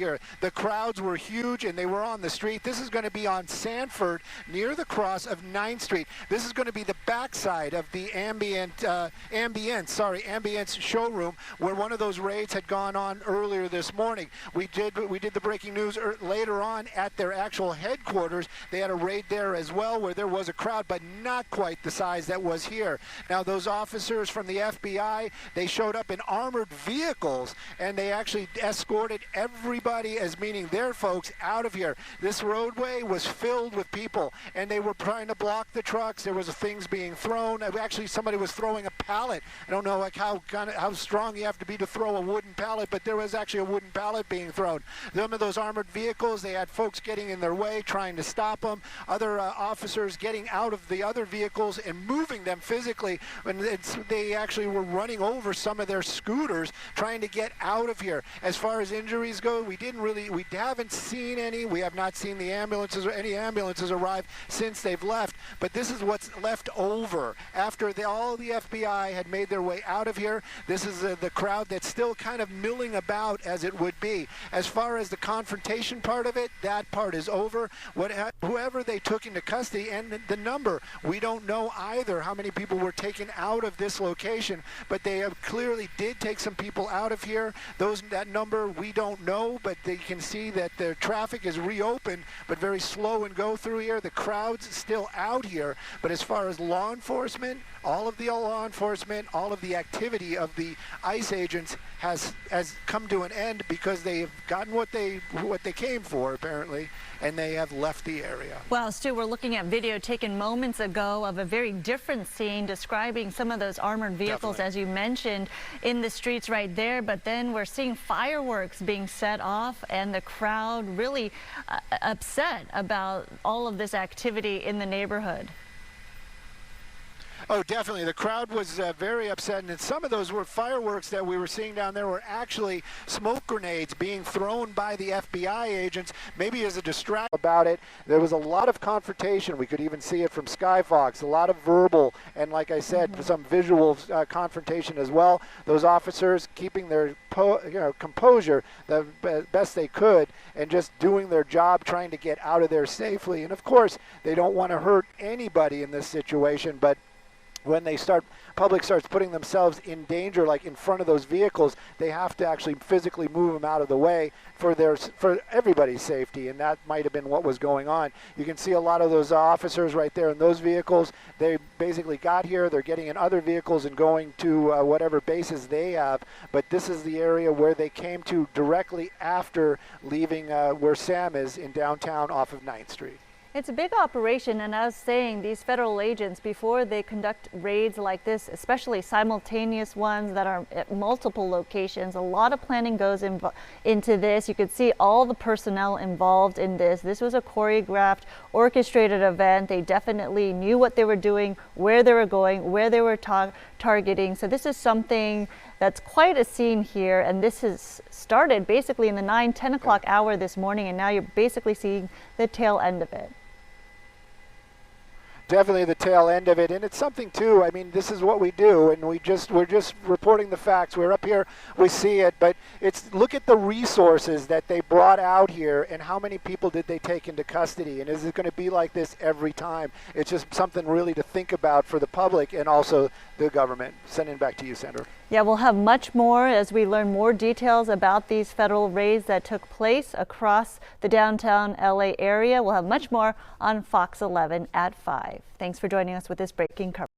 here. The crowds were huge and they were on the street. This is going to be on Sanford near the cross of 9th Street. This is going to be the backside of the Ambience showroom where one of those raids had gone on earlier this morning. We did the breaking news later on at their actual headquarters. They had a raid there as well where there was a crowd, but not quite the size that was here. Now those officers from the FBI, they showed up in armored vehicles and they actually escorted everybody, as meaning their folks, out of here. This roadway was filled with people and they were trying to block the trucks. There was things being thrown. Actually, somebody was throwing a pallet. I don't know like how strong you have to be to throw a wooden pallet, but there was actually a wooden pallet being thrown. Some of those armored vehicles, they had folks getting in their way, trying to stop them. Other officers getting out of the other vehicles and moving them physically. And they actually were running over some of their scooters, trying to get out of here. As far as injuries go, we haven't seen any. We have not seen the ambulances or any ambulances arrive since they've left. But this is what's left over after all the FBI had made their way out of here. This is the crowd that's still kind of milling about as it would be. As far as the confrontation part of it, that part is over. Whoever they took into custody and the number, we don't know either how many people were taken out of this location, but they have clearly did take some people out of here. That number we don't know, but they can see that the traffic is reopened, but very slow and go through here. The crowd's still out here, but as far as law enforcement, all of the law enforcement, all of the activity of the ICE agents has come to an end because they've gotten what they came for apparently, and they have left the area. Well, Stu, we're looking at video taken moments ago of a very different scene describing some of those armored vehicles, as you mentioned, in the streets right there. But then we're seeing fireworks being set off and the crowd really upset about all of this activity in the neighborhood. Oh, definitely. The crowd was very upset, and some of those were fireworks that we were seeing down there were actually smoke grenades being thrown by the FBI agents, maybe as a distraction about it. There was a lot of confrontation. We could even see it from Skyfox, a lot of verbal and, like I said, some visual confrontation as well. Those officers keeping their composure the best they could and just doing their job, trying to get out of there safely. And, of course, they don't want to hurt anybody in this situation, but when public starts putting themselves in danger, like in front of those vehicles, they have to actually physically move them out of the way for everybody's safety, and that might have been what was going on. You can see a lot of those officers right there in those vehicles. They basically got here, they're getting in other vehicles and going to whatever bases they have, but this is the area where they came to directly after leaving where Sam is in downtown off of 9th Street. It's a big operation, and I was saying these federal agents, before they conduct raids like this, especially simultaneous ones that are at multiple locations, a lot of planning goes into this. You could see all the personnel involved in this. This was a choreographed, orchestrated event. They definitely knew what they were doing, where they were going, where they were targeting. So this is something that's quite a scene here, and this has started basically in the 9-10 o'clock hour this morning, and now you're basically seeing the tail end of it. Definitely the tail end of it, and it's something too. I mean, this is what we do, and we're just reporting the facts. We're up here, we see it, but look at the resources that they brought out here, and how many people did they take into custody, and is it going to be like this every time? It's just something really to think about for the public and also the government. Sending it back to you, Sandra. Yeah, we'll have much more as we learn more details about these federal raids that took place across the downtown LA area. We'll have much more on Fox 11 at 5. Thanks for joining us with this breaking coverage.